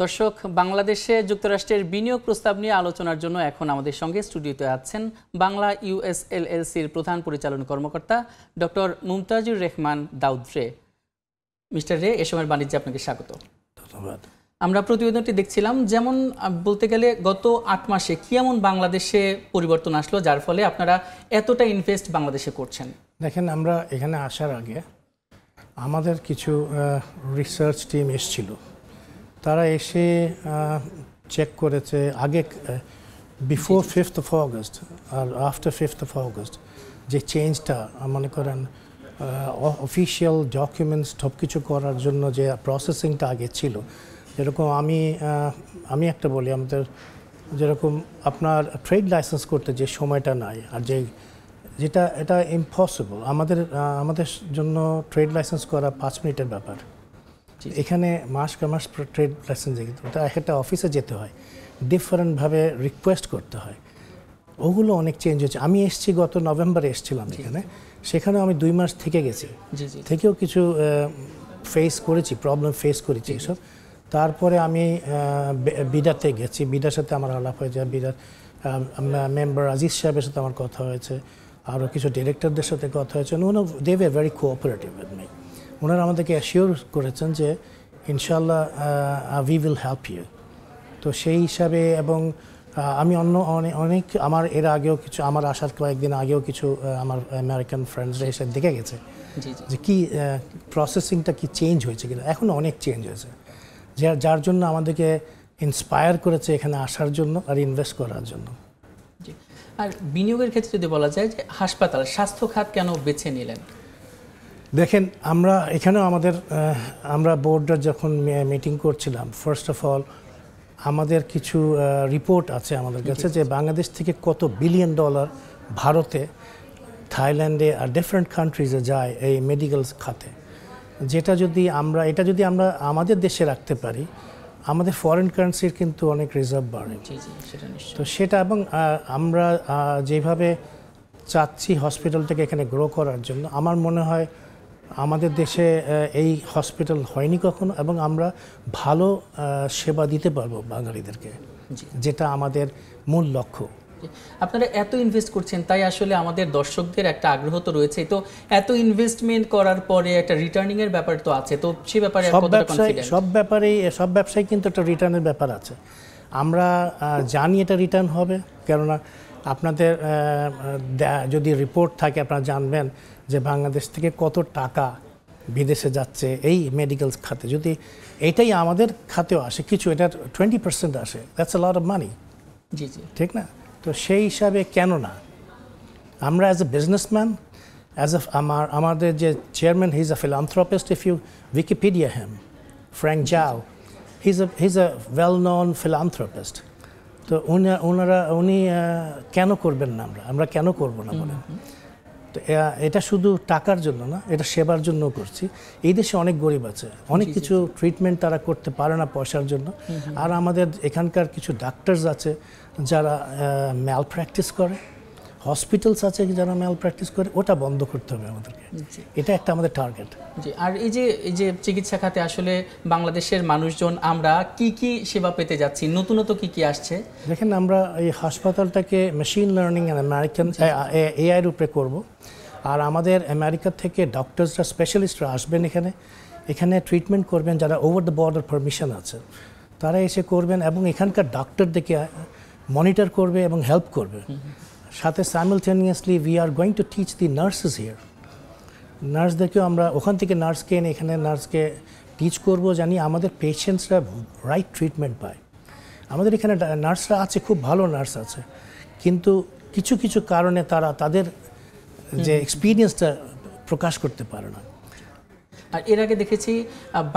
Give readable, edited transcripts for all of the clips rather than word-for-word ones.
দর্শক, বাংলাদেশে যুক্তরাষ্ট্রের বিনিয়োগ প্রস্তাব নিয়ে আলোচনার জন্য এখন আমাদের সঙ্গে স্টুডিওতে আছেন বাংলা ইউএস এলএলসির প্রধান পরিচালন কর্মকর্তা ডক্টর মুমতাজুর রহমান দাউদ রে। মিস্টার রে, এ সময়ের বাণিজ্যে আপনাকে স্বাগত। ধন্যবাদ। আমরা প্রতিবেদনটি দেখছিলাম, যেমন বলতে গেলে গত 8 মাসে কি এমন বাংলাদেশে পরিবর্তন আসলো যার ফলে আপনারা এতটা ইনভেস্ট বাংলাদেশে করছেন? দেখেন, আমরা এখানে আসার আগে আমাদের কিছু রিসার্চ টিম এসেছিল। তারা এসে চেক করেছে আগে বিফোর 5th of August আর আফটার 5th of August যে চেঞ্জটা মনে করেন অফিসিয়াল ডকুমেন্টস সব কিছু করার জন্য যে প্রসেসিংটা আগে ছিল, যেরকম আমি একটা বলি, আমাদের যেরকম আপনার ট্রেড লাইসেন্স করতে যে সময়টা নাই আর যেটা এটা ইম্পসিবল আমাদের জন্য ট্রেড লাইসেন্স করা 5 মিনিটের ব্যাপার। এখানে মাস ট্রেড লাইসেন্স ওটা একটা অফিসে যেতে হয়, ডিফারেন্টভাবে রিকোয়েস্ট করতে হয়, ওগুলো অনেক চেঞ্জ হয়েছে। আমি এসেছি গত নভেম্বরে এসেছিলাম এখানে, সেখানেও আমি 2 মাস থেকে গেছি, থেকেও কিছু প্রবলেম ফেস করেছি এসব। তারপরে আমি বিডাতে গেছি, বিডার সাথে আমার আলাপ হয়ে যায়, বিডার মেম্বার আজিজ সাহেবের সাথে আমার কথা হয়েছে, আরও কিছু ডিরেক্টরদের সাথে কথা হয়েছে। They were very cooperative with me. ওনারা আমাদেরকে অ্যাসিওর করেছেন যে ইনশাল্লাহ উই উইল হেল্প ইউ। তো সেই হিসাবে, এবং আমি অনেক আমার এর আগেও কিছু, আমার আসার কয়েকদিন আগেও কিছু আমার আমেরিকান ফ্রেন্ডসরা এসে দেখে গেছে যে কি প্রসেসিংটা কি চেঞ্জ হয়েছে কিনা। এখনও অনেক চেঞ্জ হয়েছে, যার জন্য আমাদেরকে ইন্সপায়ার করেছে এখানে আসার জন্য আর ইনভেস্ট করার জন্য। আর বিনিয়োগের ক্ষেত্রে যদি বলা যায় যে হাসপাতাল, স্বাস্থ্য খাত কেন বেছে নিলেন? দেখেন, এখানেও আমরা বোর্ডের যখন মিটিং করছিলাম, ফার্স্ট অফ অল আমাদের কিছু রিপোর্ট আছে আমাদের কাছে যে বাংলাদেশ থেকে কত বিলিয়ন ডলার ভারতে, থাইল্যান্ডে আর ডিফারেন্ট কান্ট্রিজে যায় এই মেডিকেল খাতে। এটা যদি আমরা আমাদের দেশে রাখতে পারি, আমাদের ফরেন কারেন্সির কিন্তু অনেক রিজার্ভ বাড়ে। তো সেটা, এবং আমরা যেভাবে চাচ্ছি হসপিটালটাকে এখানে গ্রো করার জন্য, আমার মনে হয় আমাদের দেশে এই হসপিটাল হয়নি কখনো, এবং আমরা ভালো সেবা দিতে পারবো বাঙালিদেরকে, যেটা আমাদের মূল লক্ষ্য। আপনারা এত ইনভেস্ট করছেন, তাই আসলে আমাদের দর্শকদের একটা আগ্রহ তো রয়েছে। তো এত ইনভেস্টমেন্ট করার পরে একটা রিটার্নিং এর ব্যাপার তো আছে, তো সে ব্যাপারে সব ব্যবসায় কিন্তু একটা রিটার্নের ব্যাপার আছে। আমরা জানি এটা রিটার্ন হবে, কেননা আপনাদের যদি রিপোর্ট থাকে আপনারা জানবেন যে বাংলাদেশ থেকে কত টাকা বিদেশে যাচ্ছে এই মেডিকেল খাতে। যদি এটাই আমাদের খাতেও আসে কিছু, এটার 20% আসে, that's a lot of money. ঠিক না? তো সেই হিসাবে কেন না আমরা অ্যাজ এ বিজনেসম্যান, আমাদের যে chairman, he is a philanthropist, if you Wikipedia him, ফ্র্যাঙ্ক জাও, he is a well known philanthropist. তো উনি কেন করবেন না, আমরা কেন করবো না বলেন? তো এটা শুধু টাকার জন্য না, এটা সেবার জন্য করছি। এই দেশে অনেক গরিব আছে, অনেক কিছু ট্রিটমেন্ট তারা করতে পারে না পয়সার জন্য। আর আমাদের এখানকার কিছু ডাক্তারস আছে যারা ম্যাল প্র্যাকটিস করে, হসপিটালস আছে যারা ম্যাল প্র্যাকটিস করে, ওটা বন্ধ করতে হবে আমাদেরকে। এটা একটা আমাদের টার্গেট। আর এই যে চিকিৎসা খাতে আসলে বাংলাদেশের মানুষজন আমরা কি সেবা পেতে যাচ্ছি, নতুনত্ব কি আসছে? দেখেন, আমরা এই হাসপাতালটাকে মেশিন লার্নিং আর আমেরিকান এআইয়ের উপরে করব। আর আমাদের আমেরিকা থেকে ডক্টরসরা, স্পেশালিস্টরা আসবেন এখানে ট্রিটমেন্ট করবেন, যারা ওভার দ্য বর্ডার পারমিশন আছে তারা এসে করবেন, এবং এখানকার ডাক্তারদেরকে মনিটর করবে এবং হেল্প করবে। সাথে simultaneously we are going to teach the nurses here. নার্সদেরকেও আমরা ওখান থেকে নার্সকে এনে এখানে নার্সকে টিচ করব, জানি আমাদের পেশেন্টসরা রাইট ট্রিটমেন্ট পায়। আমাদের এখানে নার্সরা আছে, খুব ভালো নার্স আছে, কিন্তু কিছু কারণে তারা তাদের যে এক্সপিরিয়েন্সটা প্রকাশ করতে পারে না। আর এর আগে দেখেছি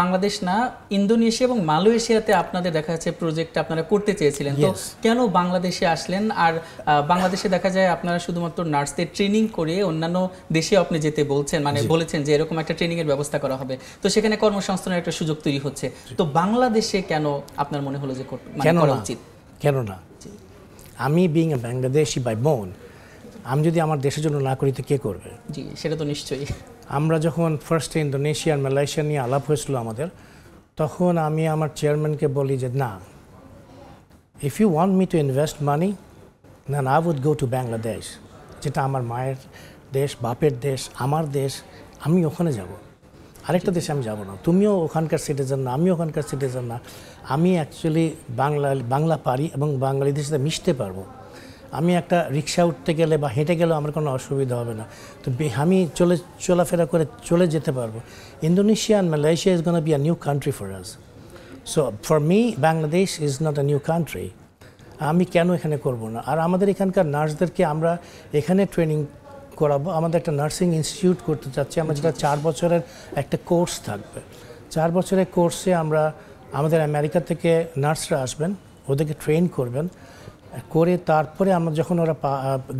বাংলাদেশ না, ইন্দোনেশিয়া এবং মালয়েশিয়াতে আপনাদের দেখা যাচ্ছে প্রজেক্ট আপনারা করতে চেয়েছিলেন। তো কেন বাংলাদেশে আসলেন? আর বাংলাদেশে দেখা যায় আপনারা শুধুমাত্র নার্সদের ট্রেনিং করে অন্যান্য দেশে আপনি যেতে বলেছেন যে এরকম একটা ট্রেনিং এর ব্যবস্থা করা হবে, তো সেখানে কর্মসংস্থানের একটা সুযোগ তৈরি হচ্ছে। তো বাংলাদেশে কেন আপনার মনে হলো যে করা উচিত? কেন না? আমি বিং এ বাংলাদেশি বাই বোন, আমি যদি আমার দেশের জন্য না করি তো কে করবে? জি, সেটা তো নিশ্চয়ই। আমরা যখন ফার্স্টে ইন্দোনেশিয়া আর মালয়েশিয়া নিয়ে আলাপ হয়েছিল আমাদের, তখন আমি আমার চেয়ারম্যানকে বলি যে না, if you want me to invest money then I would go to Bangladesh, যেটা আমার মায়ের দেশ, বাপের দেশ, আমার দেশ, আমি ওখানে যাব। আরেকটা দেশে আমি যাব না। তুমিও ওখানকার সিটিজেন না, আমিও ওখানকার সিটিজেন না। আমি অ্যাকচুয়ালি বাংলা পারি এবং বাঙালিদের সাথে মিশতে পারবো। আমি একটা রিক্সা উঠতে গেলে বা হেঁটে গেলেও আমার কোনো অসুবিধা হবে না। তো আমি চলাফেরা করে চলে যেতে পারবো। Indonesia and Malaysia is going to be a new country for us. So for me, Bangladesh is not a new country. আমি কেন এখানে করব না? আর আমাদের এখানকার নার্সদেরকে আমরা এখানে ট্রেনিং করাবো। আমাদের একটা নার্সিং ইনস্টিটিউট করতে চাচ্ছি আমরা, যেটা 4 বছরের একটা কোর্স থাকবে। 4 বছরের কোর্সে আমাদের আমেরিকা থেকে নার্সরা আসবেন, ওদেরকে ট্রেন করবেন, করে তারপরে আমরা যখন ওরা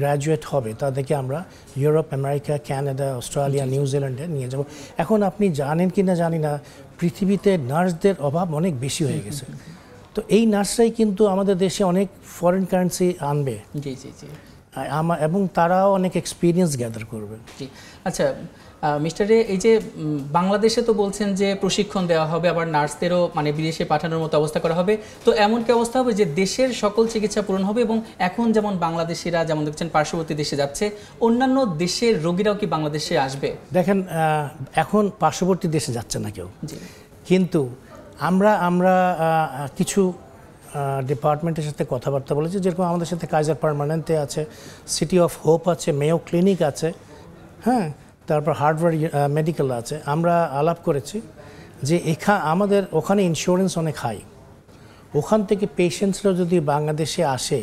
গ্র্যাজুয়েট হবে তাদেরকে আমরা ইউরোপ, আমেরিকা, কানাডা, অস্ট্রেলিয়া, নিউজিল্যান্ডে নিয়ে যাব। এখন আপনি জানেন কি না জানি না, পৃথিবীতে নার্সদের অভাব অনেক বেশি হয়ে গেছে। তো এই নার্সরাই কিন্তু আমাদের দেশে অনেক ফরেন কারেন্সি আনবে। জি জি জি। এবং তারাও অনেক এক্সপিরিয়েন্স গ্যাদার করবে। জি আচ্ছা মিস্টার রে, এই যে বাংলাদেশে তো বলছেন যে প্রশিক্ষণ দেওয়া হবে, আবার নার্সদেরও মানে বিদেশে পাঠানোর মতো অবস্থা করা হবে, তো এমন কি অবস্থা হবে যে দেশের সকল চিকিৎসা পূরণ হবে এবং এখন যেমন বাংলাদেশিরা যেমন দেখছেন পার্শ্ববর্তী দেশে যাচ্ছে, অন্যান্য দেশের রোগীরাও কি বাংলাদেশে আসবে? দেখেন, এখন পার্শ্ববর্তী দেশে যাচ্ছে না কেউ, কিন্তু আমরা কিছু ডিপার্টমেন্টের সাথে কথাবার্তা বলেছি, যেরকম আমাদের সাথে কাইজার পার্মানেন্টে আছে, সিটি অফ হোপ আছে, মেয়ো ক্লিনিক আছে, হ্যাঁ, তারপর হার্ভার্ড মেডিকেল আছে। আমরা আলাপ করেছি যে আমাদের ওখানে ইন্স্যুরেন্স অনেক হাই, ওখান থেকে পেশেন্টসরা যদি বাংলাদেশে আসে,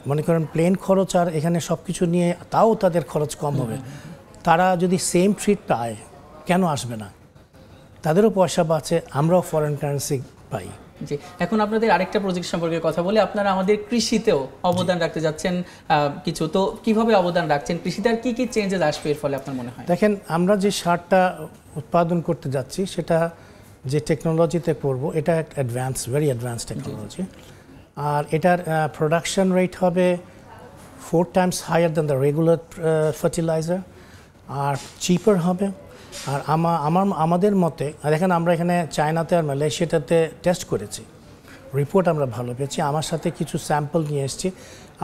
মনে করেন প্লেন খরচ আর এখানে সব কিছু নিয়ে, তাও তাদের খরচ কম হবে। তারা যদি সেম ট্রিট পায় কেন আসবে না? তাদেরও পয়সা বাঁচে, আমরাও ফরেন কারেন্সি পাই। জি, এখন আপনাদের আরেকটা প্রজেক্ট সম্পর্কে কথা বলে, আপনারা আমাদের কৃষিতেও অবদান রাখতে যাচ্ছেন কিছু, তো কিভাবে অবদান রাখছেন কৃষিতে, আর কি কি চেঞ্জেস আসবে এর ফলে আপনার মনে হয়? দেখেন, আমরা যে সারটা উৎপাদন করতে যাচ্ছি সেটা যে টেকনোলজিতে করব, এটা অ্যাডভান্স, ভেরি অ্যাডভান্স টেকনোলজি। আর এটার প্রোডাকশন রেট হবে 4 times higher than the regular fertilizer, আর চিপার হবে। আর আমাদের মতে, দেখেন আমরা এখানে চায়নাতে আর মালয়েশিয়াতে টেস্ট করেছি, রিপোর্ট আমরা ভালো পেয়েছি। আমার সাথে কিছু স্যাম্পল নিয়ে এসেছি।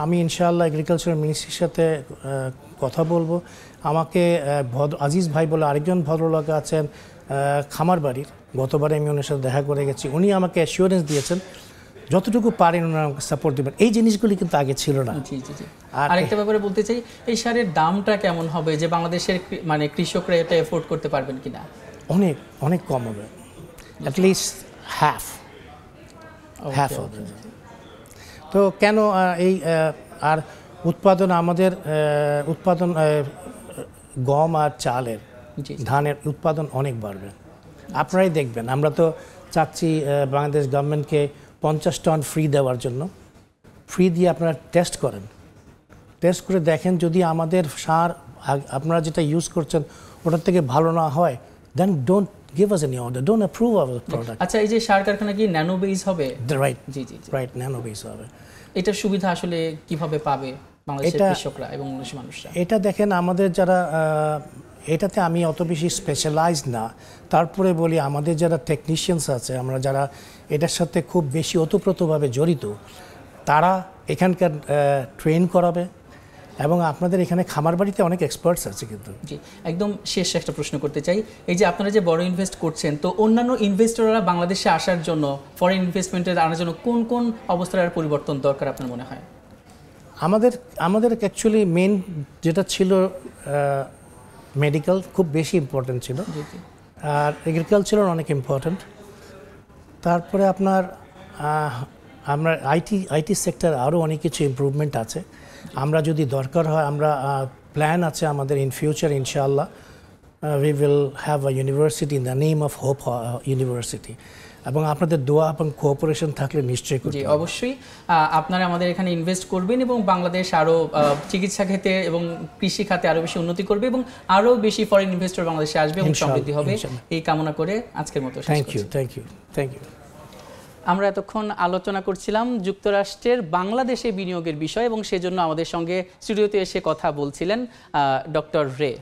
আমি ইনশাআল্লাহ এগ্রিকালচার মিনিস্ট্রির সাথে কথা বলবো। আমাকে আজিজ ভাই বলে আরেকজন ভদ্রলোক আছেন খামারবাড়ির, গতবারে আমি ওনার সাথে দেখা করে গেছি, উনি আমাকে অ্যাসিওরেন্স দিয়েছেন যতটুকু পারেন ওনারা আমাকে সাপোর্ট দেবেন। এই জিনিসগুলি কিন্তু আগে ছিল না। জি জি জি। আর আরেকটা ব্যাপারে বলতে চাই, এই সারের দামটা কেমন হবে, যে বাংলাদেশের মানে কৃষকরা এটা এফোর্ড করতে পারবেন কিনা? অনেক অনেক কম হবে, অ্যাটলিস্ট হাফ হবে। তো কেন এই আর উৎপাদন, আমাদের উৎপাদন গম আর চালের, ধানের উৎপাদন অনেক বাড়বে। আপনারাই দেখবেন, আমরা তো চাচ্ছি বাংলাদেশ গভর্নমেন্টকে 50 টন ফ্রি দেওয়ার জন্য। ফ্রি দিয়ে আপনারা টেস্ট করেন, টেস্ট করে দেখেন যদি আমাদের সার আপনারা যেটা ইউজ করছেন ওটার থেকে ভালো না হয়, then don't give us any order, don't approve our product. আচ্ছা, এই যে সার কারখানা কি ন্যানো বেস হবে? রাইট, জি জি রাইট, ন্যানো বেস হবে। এটার সুবিধা আসলে কিভাবে পাবে বাংলাদেশের কৃষকরা এবং মানুষরা? এটা দেখেন, আমাদের যারা এটাতে আমি অত বেশি স্পেশালাইজড না, তারপরে বলি আমাদের যারা টেকনিশিয়ানস আছে, আমরা যারা এটার সাথে খুব বেশি ওতপ্রোতভাবে জড়িত, তারা এখানকার ট্রেন করাবে। এবং আপনাদের এখানে খামার বাড়িতে অনেক এক্সপার্টস আছে কিন্তু। জি, একদম শেষ একটা প্রশ্ন করতে চাই, এই যে আপনারা যে বড় ইনভেস্ট করছেন, তো অন্যান্য ইনভেস্টররা বাংলাদেশে আসার জন্য, ফরেন ইনভেস্টমেন্টের আনার জন্য কোন কোন অবস্থার পরিবর্তন দরকার আপনার মনে হয়? আমাদের অ্যাকচুয়ালি মেন যেটা ছিল মেডিকেল খুব বেশি ইম্পর্টেন্ট ছিল, আর এগ্রিকালচার অনেক ইম্পর্টেন্ট। তারপরে আমরা আইটি সেক্টর আরও অনেক কিছু ইমপ্রুভমেন্ট আছে। আমরা যদি দরকার হয়, আমরা প্ল্যান আছে আমাদের ইন ফিউচার ইনশাআল্লাহ we will have a university in the name of hope university, এবং আপনাদের দোয়া এবং কোঅপারেশন থাকলে নিশ্চয়ই করতে হবে। অবশ্যই আপনারা আমাদের এখানে ইনভেস্ট করবেন এবং বাংলাদেশ আরও চিকিৎসা খাতে এবং কৃষি খাতে আরও বেশি উন্নতি করবে এবং আরও বেশি ফরেন ইনভেস্টর বাংলাদেশে আসবে এবং সমৃদ্ধি হবে, এই কামনা করে আজকের মতো থ্যাংক ইউ। আমরা এতক্ষণ আলোচনা করছিলাম যুক্তরাষ্ট্রের বাংলাদেশে বিনিয়োগের বিষয়, এবং সেজন্য আমাদের সঙ্গে স্টুডিওতে এসে কথা বলছিলেন ডক্টর রে।